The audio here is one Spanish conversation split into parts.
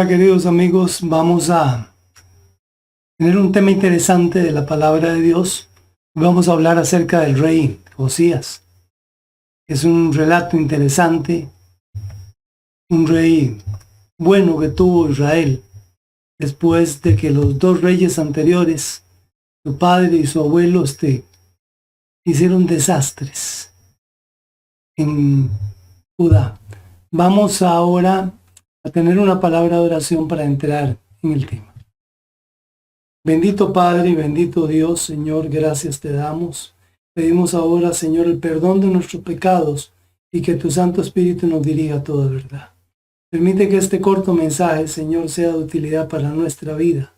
Hola queridos amigos, vamos a tener un tema interesante de la palabra de Dios. Vamos a hablar acerca del rey Josías. Es un relato interesante, un rey bueno que tuvo Israel después de que los dos reyes anteriores, su padre y su abuelo, hicieron desastres en Judá. Vamos ahora a tener una palabra de oración para entrar en el tema. Bendito Padre y bendito Dios, Señor, gracias te damos. Pedimos ahora, Señor, el perdón de nuestros pecados y que tu Santo Espíritu nos dirija toda verdad. Permite que este corto mensaje, Señor, sea de utilidad para nuestra vida.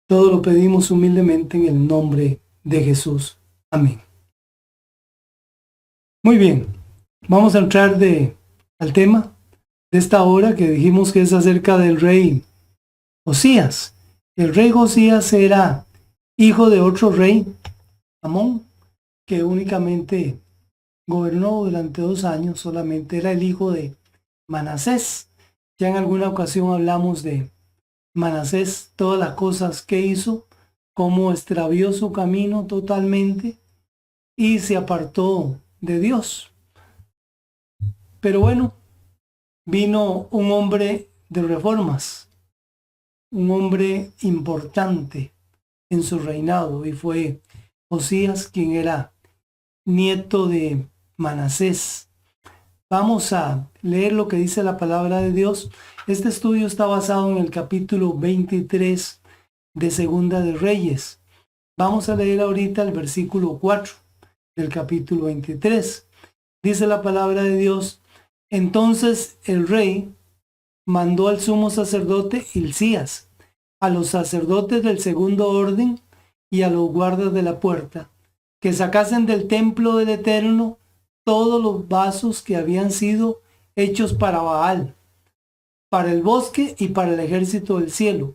Todo lo pedimos humildemente en el nombre de Jesús. Amén. Muy bien, vamos a entrar al tema de esta hora que dijimos que es acerca del rey Josías. El rey Josías era hijo de otro rey, Amón, que únicamente gobernó durante 2 años, solamente era el hijo de Manasés. Ya en alguna ocasión hablamos de Manasés, todas las cosas que hizo, cómo extravió su camino totalmente y se apartó de Dios. Pero bueno, vino un hombre de reformas, un hombre importante en su reinado, y fue Josías, quien era nieto de Manasés. Vamos a leer lo que dice la palabra de Dios. Este estudio está basado en el capítulo 23 de Segunda de Reyes. Vamos a leer ahorita el versículo 4 del capítulo 23. Dice la palabra de Dios: entonces el rey mandó al sumo sacerdote Hilcías, a los sacerdotes del segundo orden y a los guardas de la puerta, que sacasen del templo del Eterno todos los vasos que habían sido hechos para Baal, para el bosque y para el ejército del cielo.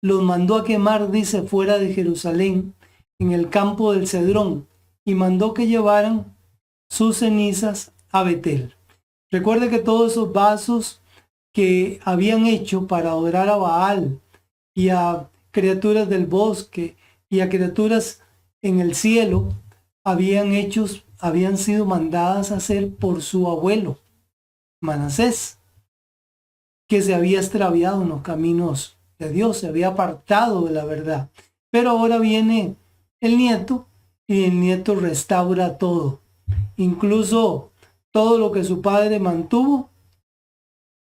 Los mandó a quemar, dice, fuera de Jerusalén, en el campo del Cedrón, y mandó que llevaran sus cenizas a Betel. Recuerde que todos esos vasos que habían hecho para adorar a Baal y a criaturas del bosque y a criaturas en el cielo, habían sido mandadas a hacer por su abuelo, Manasés, que se había extraviado en los caminos de Dios, se había apartado de la verdad. Pero ahora viene el nieto y el nieto restaura todo, incluso todo lo que su padre mantuvo,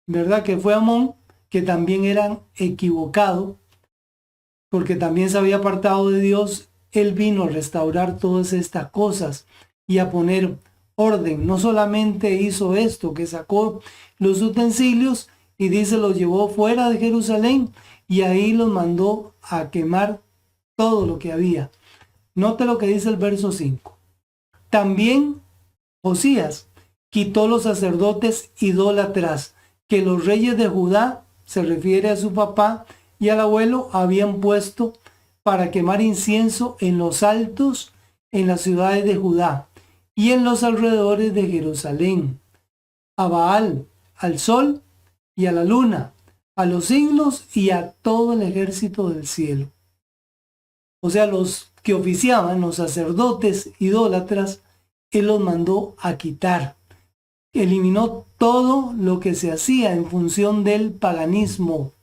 ¿verdad? Que fue Amón, que también era equivocado, porque también se había apartado de Dios. Él vino a restaurar todas estas cosas y a poner orden. No solamente hizo esto, que sacó los utensilios y dice los llevó fuera de Jerusalén y ahí los mandó a quemar todo lo que había. Note lo que dice el verso 5. También Josías quitó los sacerdotes idólatras que los reyes de Judá, se refiere a su papá y al abuelo, habían puesto para quemar incienso en los altos, en las ciudades de Judá y en los alrededores de Jerusalén, a Baal, al sol y a la luna, a los signos y a todo el ejército del cielo. O sea, los que oficiaban, los sacerdotes idólatras, él los mandó a quitar. Eliminó todo lo que se hacía en función del paganismo.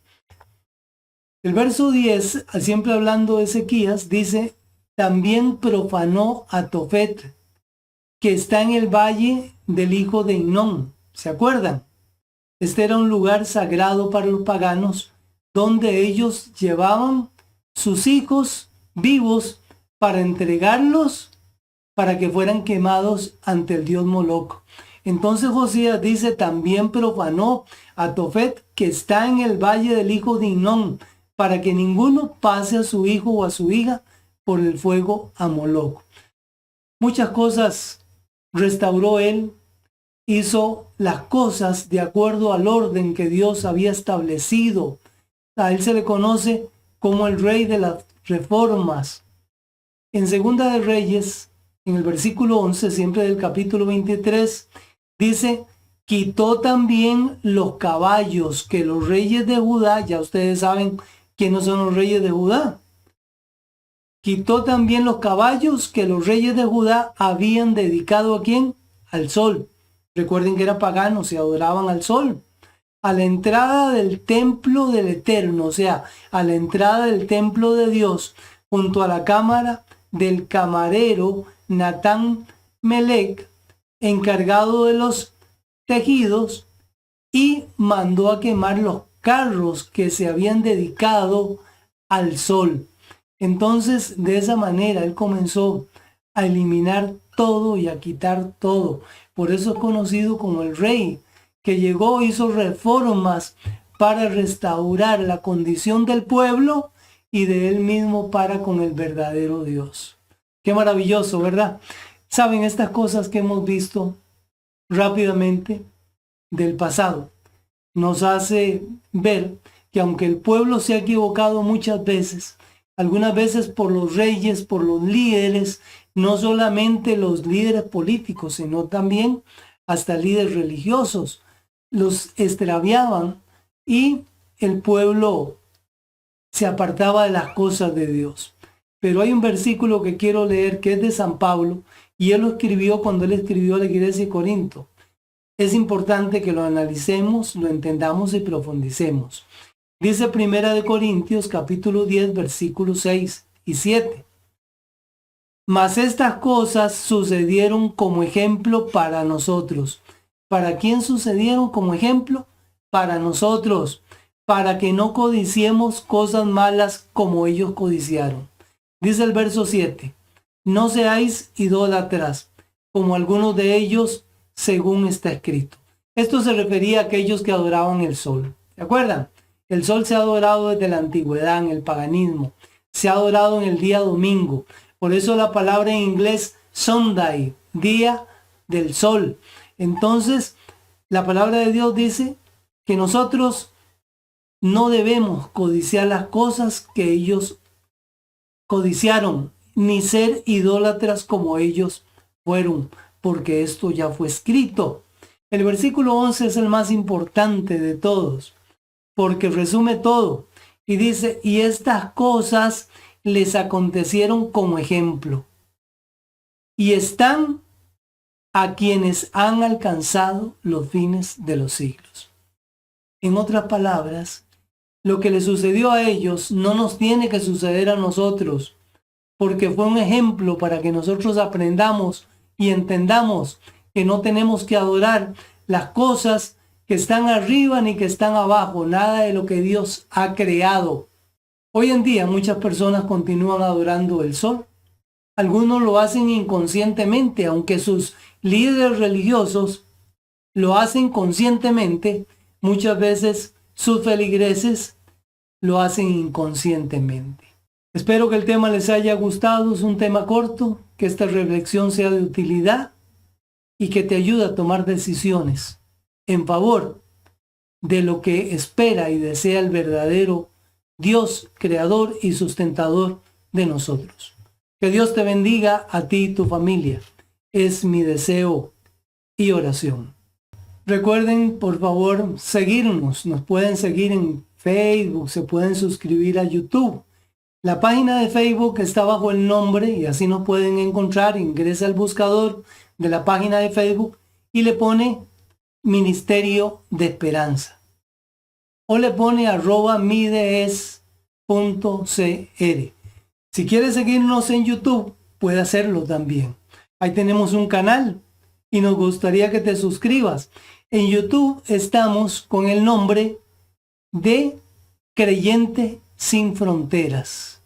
El verso 10, siempre hablando de Ezequías, dice: también profanó a Tofet, que está en el valle del hijo de Hinón. ¿Se acuerdan? Este era un lugar sagrado para los paganos, donde ellos llevaban sus hijos vivos para entregarlos para que fueran quemados ante el dios Moloc. Entonces Josías dice: también profanó a Tofet, que está en el valle del hijo de Hinón, para que ninguno pase a su hijo o a su hija por el fuego a Moloc. Muchas cosas restauró él, hizo las cosas de acuerdo al orden que Dios había establecido. A él se le conoce como el rey de las reformas. En Segunda de Reyes, en el versículo 11, siempre del capítulo 23, dice Quitó también los caballos que los reyes de Judá, ya ustedes saben quiénes son los reyes de Judá. Quitó también los caballos que los reyes de Judá habían dedicado ¿a quién? Al sol. Recuerden que eran paganos y adoraban al sol. A la entrada del templo del Eterno, o sea, a la entrada del templo de Dios, junto a la cámara del camarero Natán Melech, encargado de los tejidos, y mandó a quemar los carros que se habían dedicado al sol. Entonces, de esa manera, él comenzó a eliminar todo y a quitar todo. Por eso es conocido como el rey, que llegó, hizo reformas para restaurar la condición del pueblo y de él mismo para con el verdadero Dios. Qué maravilloso, ¿verdad? Saben, estas cosas que hemos visto rápidamente del pasado nos hace ver que aunque el pueblo se ha equivocado muchas veces, algunas veces por los reyes, por los líderes, no solamente los líderes políticos, sino también hasta líderes religiosos, los extraviaban y el pueblo se apartaba de las cosas de Dios. Pero hay un versículo que quiero leer que es de San Pablo y él lo escribió cuando él escribió a la iglesia de Corinto. Es importante que lo analicemos, lo entendamos y profundicemos. Dice Primera de Corintios capítulo 10 versículos 6 y 7. Mas estas cosas sucedieron como ejemplo para nosotros. ¿Para quién sucedieron como ejemplo? Para nosotros, para que no codiciemos cosas malas como ellos codiciaron. Dice el verso 7. No seáis idólatras, como algunos de ellos, según está escrito. Esto se refería a aquellos que adoraban el sol. ¿Se acuerdan? El sol se ha adorado desde la antigüedad, en el paganismo. Se ha adorado en el día domingo. Por eso la palabra en inglés Sunday, día del sol. Entonces, la palabra de Dios dice que nosotros no debemos codiciar las cosas que ellos codiciaron, ni ser idólatras como ellos fueron, porque esto ya fue escrito. El versículo 11 es el más importante de todos, porque resume todo. Y dice, y estas cosas les acontecieron como ejemplo. Y están a quienes han alcanzado los fines de los siglos. En otras palabras, lo que le sucedió a ellos no nos tiene que suceder a nosotros, porque fue un ejemplo para que nosotros aprendamos y entendamos que no tenemos que adorar las cosas que están arriba ni que están abajo, nada de lo que Dios ha creado. Hoy en día muchas personas continúan adorando el sol. Algunos lo hacen inconscientemente, aunque sus líderes religiosos lo hacen conscientemente, muchas veces sus feligreses lo hacen inconscientemente. Espero que el tema les haya gustado, es un tema corto, que esta reflexión sea de utilidad y que te ayude a tomar decisiones en favor de lo que espera y desea el verdadero Dios, creador y sustentador de nosotros. Que Dios te bendiga a ti y tu familia. Es mi deseo y oración. Recuerden, por favor, seguirnos. Nos pueden seguir en Facebook, se pueden suscribir a YouTube. La página de Facebook está bajo el nombre y así nos pueden encontrar. Ingresa al buscador de la página de Facebook y le pone Ministerio de Esperanza. O le pone @mides.cr. Si quieres seguirnos en YouTube, puede hacerlo también. Ahí tenemos un canal y nos gustaría que te suscribas. En YouTube estamos con el nombre de Creyente Sin Fronteras.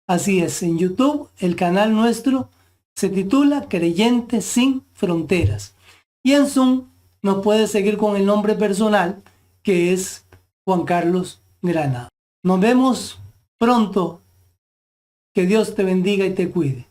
Así es, en YouTube el canal nuestro se titula Creyente Sin Fronteras. Y en Zoom nos puedes seguir con el nombre personal que es Juan Carlos Granado. Nos vemos pronto. Que Dios te bendiga y te cuide.